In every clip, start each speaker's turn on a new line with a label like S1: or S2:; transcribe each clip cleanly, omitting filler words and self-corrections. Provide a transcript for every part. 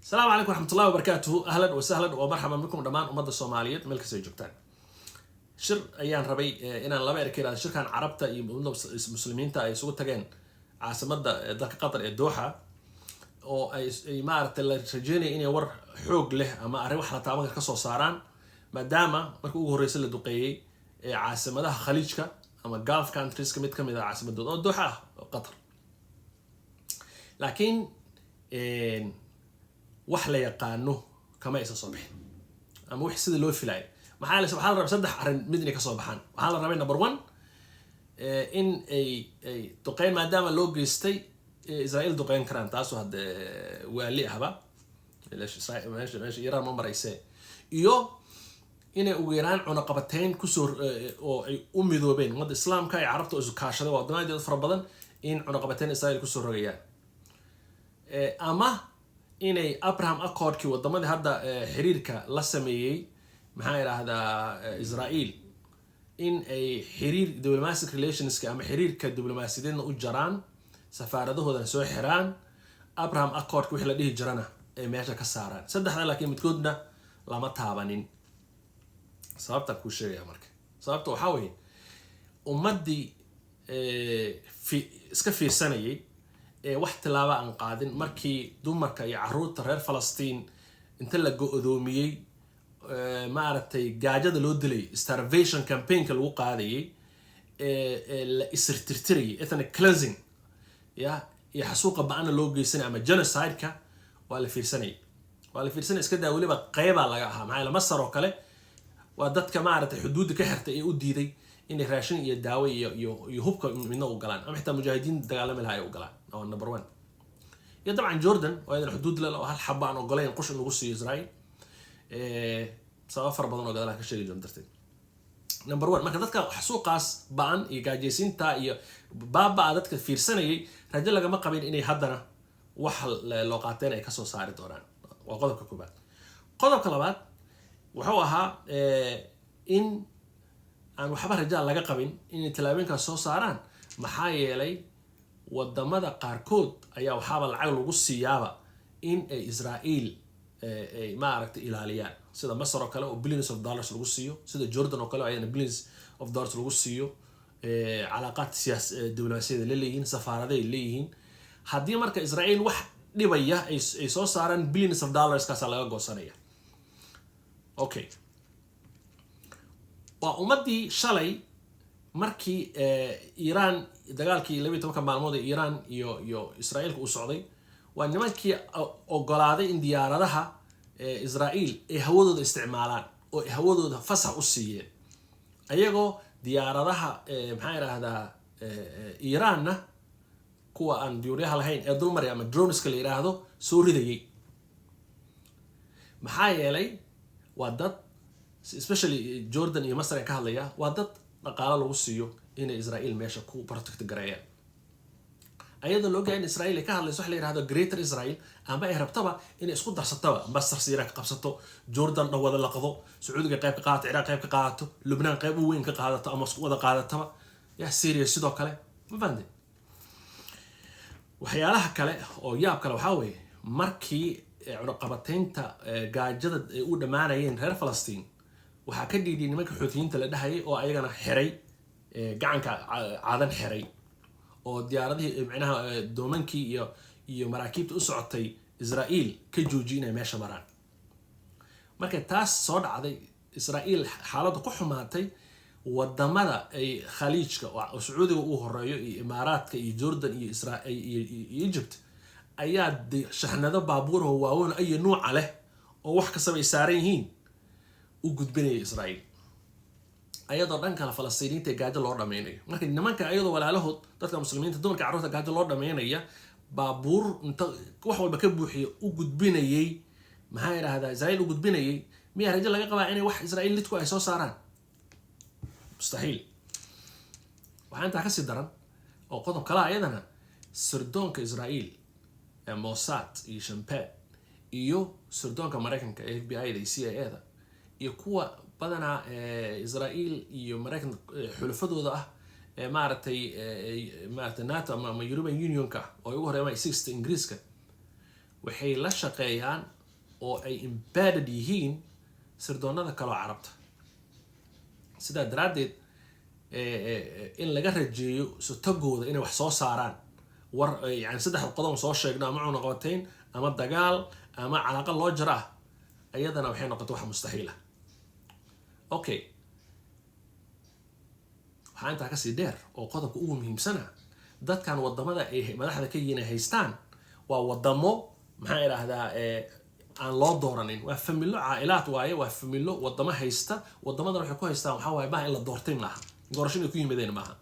S1: السلام عليكم ورحمة الله وبركاته. أهلا وسهلا ومرحبا بكم دمان أمد الصومالية ملك سيجوكتان. شر أيان ربي إن الله بارك الله شر كان عربتا يبون مسلمين تا يسوق تجين عاصمة ذاك قطر الدوحة أو أي ما أردت الرجيني إني ور حوق له أما أروح على تعامل كسر صاران ما دام مركو رئيس الدقيقي عاصمة خليجك أما جالف كانتريز كميت كم إذا عاصمة الدوحة قطر لكن wax la yaqaano kama aysan soo bixin ama wax sida loo filay maxaa la subxaan rabbi saddex arin midna ka soo baxaan waxaa la rabay number 1 in ay duqeyn maadaama loo geystay Israel duqeyn karaan taas oo hadda waali ahba meesha Iran ma maraysay iyo inay ugu yaraan cunaqabateyn ku soo oo ay u midoobeen wadda islaamka ay carabta isu kaashaday wadamada fara badan in cunaqabateyn Israel ku soo rogayaan ama inay Abraham Accord-kii wadamadii hadda xiriirka la sameeyay maxaa yiraahdaa Israel in ay xiriir diplomatic relationska ama xiriirka diblomaasiyadeedna u jaraan safaaradahooda soo xiraan Abraham Accord wixii la dhihi jirana ay meesha ka saaraan saddexda laakiin midkoodna lama taabanin sababta ku sheegay marka sababta waxa weeye ummadii iska fiirsanayay wax tilaaba aan qaadin markii dumarka iyo caruurta reer Falastiin inta la go'doomiyay ma aragtay gaajada loo dilay starvation campaign-ka lagu qaadayay la isirtirtiray ethnic cleansing ya xasuuqa ba'ana loo geysanay ama genocide-ka waa la fiirsanay iska daa waliba qayba laga ahaa maxay la Masar oo kale waa dadka ma aragtay xuduudda ka xirtay ee u diiday in raashin iyo daawo iyo hubka midna u galaan ama xitaa mujaahidiin dagaalami lahaay u galaan oo number 1 يا طبعا جوردن وهذا الحدود لا هالحبة أنا قليل قش إنه قصي إسرائيل سافر بدون وقدر لك الشيء جندرتين نمبر 1 ما كذلك حسوقاس بان يجاجسين تا بابا عادتك في سنة رجل لك ما قبل إني حدنا وحل لقطتين أي كسر صار دوران وقدر كوبات قدر كلابات وحوها إن أنا وحبة رجال لك قبل إن تلاوين كسر صاران محايا لي wadamada qaarkood ayaa waxaaba lacag lagu siyaaba in ay Israel ay ma aragtay ilaaliyaan sida Masar oo kale oo billions of dollars lagu siiyo sida Jordan oo kale ayana billions of dollars lagu siiyo علاقات سياسية دبلوماسية leeyihiin safaaraday leeyihiin hadii marka Israel wax dhibaya ay soo saaraan billions of dollars kaas laga goosanaya okay waa umadii shalay markii Iran dagaalkii 12 maalmood ee Iran iyo Israel ku socday waa nimankii ogolaaday in diyaaradaha Israel ay hawadooda isticmaalaan oo hawadooda fasax u siiyeen ayagoo diyaaradaha maxaa yiraahdaa Iranna kuwa aan diyaaradaha lahayn ee dulmaray ama droneska la yiraahdo soo ridayay maxaa yeelay waa dad especially Jordan iyo Masar ka hadlaya waa dad dhaqaale lagu siiyo in Israel meesha ku protect gareeyaan ayadoo loo gacan Israel ka hadlayso wax la yiraahdo Greater Israel ama ay rabtaba in isku darsataba Masar siira ka qabsato Jordan wada la qado Sacuudiga qayb ka qaato Iraq qayb ka qaato Lebanon qayb weyn ka qaadato ama isku wada qaadataba ya Syria sidoo kale ma fahmay waxyaalaha kale oo yaab kale waxa weeye markii cunaqabateynta gaajada ay u dhamaanayeen reer Falastiin waxa ka dhiidiyay nimanka Xuutiyiinta la dhahay oo ayagana xiray gacanka caadan xiray oo diyaaradihii macnaha doomankii iyo maraakiibta u socotay Israel ka joojinay meesha maraan marka taas soo dhacday Israel xaaladdu ku xumaatay wadamada ay khaliijka oo Sacuudiga uu horeeyo iyo Imaaraadka iyo Jordan iyo Israel iyo Egypt ayaa shaxnado baabuur oo waaweyn ay nooc leh oo wax ka sabay saaran yihiin u gudbinay Israel ayadoo dhanka Falastiiniinta gaajo loo dhameynayo marka nimanka ayadoo walaalahood dadka muslimiinta dumarka carruurta gaajo loo dhameynaya baabuur inta wax walba ka buuxiyo u gudbinayay maxaa yiraahdaa Israel u gudbinayay miya rajal laga qabaa inay wax Israel lidku ay soo saaraan mustahiil waxaan taa ka sii daran oo qodob kale ayadana sirdoonka Israel Mossad iyo Shampat iyo sirdoonka Mareykanka FBI da CIA-da iyo kuwa badana Israel iyo Mareykan xulafadooda ah maartay NATO ama European Union ka oo ugu horeeyay 6 Ingiriiska waxay la shaqeeyaan oo ay embedded yihiin sirdoonada kale oo carabta sidaa daraaddeed in laga rajeeyo sutagooda inay wax soo saaraan war yani saddex qodob soo sheegno ama cunaqabatayn ama dagaal ama calaaqa loo jiro ah ayadana waxay noqotay wax mustaxiil ah okay waxaa intaa kasii dheer oo qodobka ugu muhiimsana dadkan wadamada ay madaxda ka yihiin ay haystaan waa wadamo maxaa idhaahdaa aan loo dooranin waa familo caa'ilaad waaye waa familo wadamo haysta wadamadan waxay ku haystaan waxaa waaye maaha in la doortay maaha doorasho inay ku yimaadeen maaha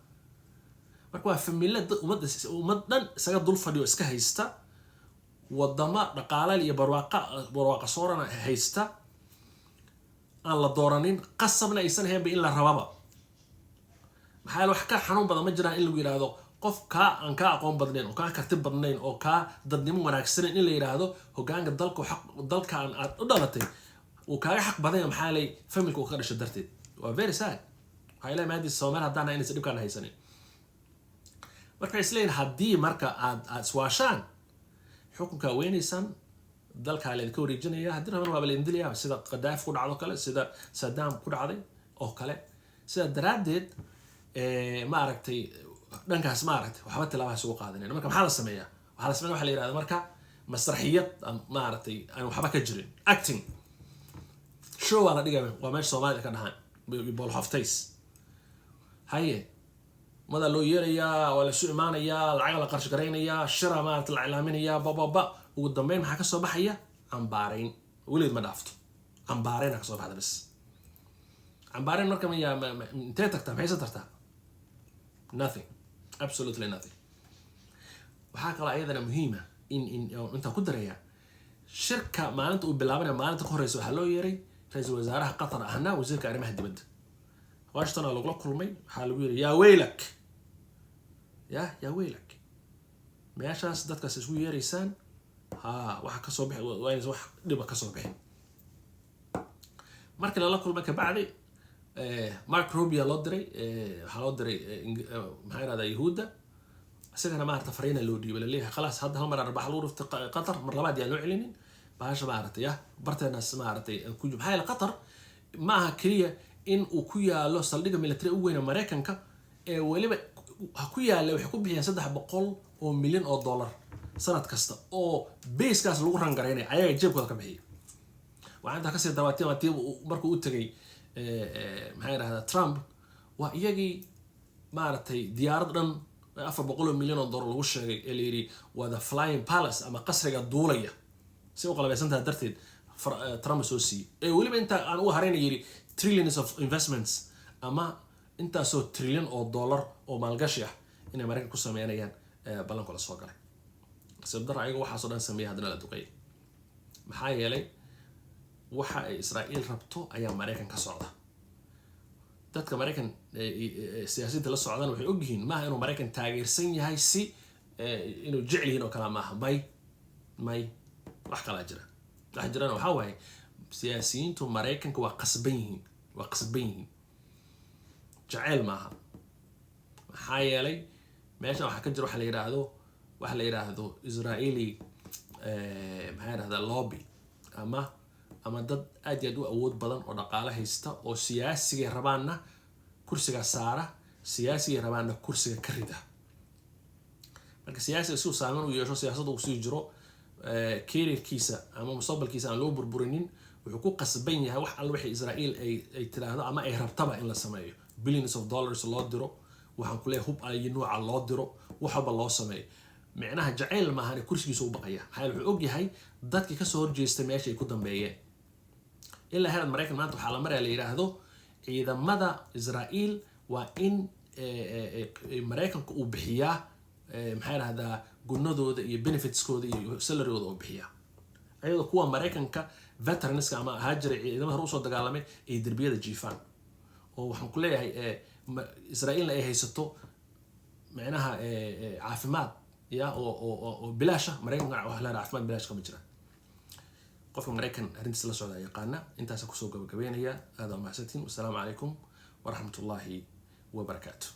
S1: marka waa familo ummad dhan isaga dul fadhiyo iska haysta wadamo dhaqaale iyo barwaaqa soorana haysta aan la dooranin qasabna aysan ahaynba in la rababa maxaa wax ka xanuun badan ma jiraan in lagu yiraahdo qof aan ka aqoon badnayn oo ka karti badnayn oo ka dadnimo wanaagsan in la yiraahdo hogaanka dalka aad u dhalatay uu kaaga xaq badan maxaa lay familka uu ka dhashay darteed waa very sad waxay leeyahay maadi Soomaaliya hadaan inay dhibkaan haysanin marka isleen haddii marka aad iswaashaan xukunka weynaysan dalka la ka wareejinaya haddii rabaan waa la indiliyaa sida Qadaafi ku dhacdo kale sida Saddam ku dhacday oo kale sida daraaddeed ma aragtay dhankaas ma aragtay waxba tilaabaha soo qaadanayna marka maxaa la sameeyaa waxa la yiraahdaa marka masraxiyad ma aragtay aan waxba ka jirin acting show wala dhigaa waa meesha Soomaaliya ka dhahan bol haftays haye mada loo yeerayaa wala soo imaanayaa lacag la qarsh gareynaya shira ma aragtay la ilaaminayaa baba ugu dambeyn maxaa ka soo baxaya cambaarayn waliid ma dhaafto cambaarayn ka soo baxda bas cambaarayn marka ma yaa intee tagtaa maxay tartaa nothing absolutely nothing waxaa kale ayadana muhiima in inta ku daraya shirka maalinta uu bilaabanay maalinta ka horeysa waxa loo yeeray ra'iisul wasaaraha Qatar ahna wasiirka arrimaha dibadda Washington lagu la kulmay waxa lagu yiri yaa weylak yaa weylak meeshaas dadkaas isku yeeraysaan waxa ka soo bixi waa wax dhiba ka soo bixin markii la kulmay ka bacdi Mark Rubio loo diray waxa loo diray maxay raada Yahuuda asagana ma arta fariina loo dhiibay leeyahay خلاص hadda hal mar arbax loo rufta Qatar mar labaad yaa loo celinin baasha ma artay barteena ma artay ku jub hayla Qatar ma aha kaliya in uu ku yaalo saldhiga military ugu weyn Mareykanka waliba ku yaalo waxa ku bixiyaan 300 milyan oo dollar sanad kasta oo base-kaas lagu rangareynay ayaga jeebkooda ka bixiyay waxaan ka sii daawatay markuu u tagay maxay raahdaa Trump waa iyagii maartay diyaarad dhan 400 milyan oo dollar lagu sheegay ee leeyri waa the flying palace ama qasriga duulaya si uu qalbaysantaa darteed Trump soo siiyay waliba inta aan u hareyn yiri trillions of investments ama inta soo trillion oo dollar oo maalgashi ah inay Mareykanka ku sameeyaan ballan kala soo galay sababta ayaga waxa soo dhan sameeyay hadana la duqay maxaa yeelay waxa ay Israa'iil rabto ayaa Mareykan ka socda dadka Mareykan siyaasadda la socdaan waxay og yihiin maaha inuu Mareykan taageersan yahay si inuu jecel yahay oo kala maaha may wax kala jira waxa jirana waxa waaye siyaasiyiintu Mareykanka waa qasban yihiin jecel maaha maxaa yeelay meesha waxa ka jira waxa la yiraahdo Israeli maxay raahdaa lobby ama dad aad iyo aad u awood badan oo dhaqaale haysta oo siyaasiga rabaana kursiga saara siyaasiga rabaana kursiga ka rida marka siyaasiga soo saameyn u yeesho siyaasadda uu sii jiro careerkiisa ama mustaqbalkiisa aan loo burburinin wuxuu ku qasban yahay wax alla wixii Israa'iil ay tiraahdo ama ay rabtaba in la sameeyo billions of dollars loo diro waxaan ku leeyahay hub ay nooca loo diro waxba loo sameeyo macnaha jacayl ma ahan kursigiisa u baqaya maxay wuxuu og yahay dadkii ka soo horjeestay meesha ay ku dambeeyeen ilaa heer Mareykan maanta waxa la maray la yiraahdo ciidamada Israa'iil waa in Mareykanka uu bixiyaa maxay raahdaa gunadooda iyo benefitskooda iyo salaryooda uu bixiyaa ayadoo kuwa Mareykanka veteranska ama haajiray ciidamada hore u soo dagaalamay ay darbiyada jiifaan oo waxaan ku leeyahay Israa'iilna ay haysato macnaha caafimaad oo bilaasha Mareykanka wax la caafimaad bilaash kama jiraan qofka Mareykan arrintiisa la socda yaqaana intaas ku soo gabagabeynaya aad ma xasantiin wasalaamu calaykum wa rahmatullaahi wa barakaatuh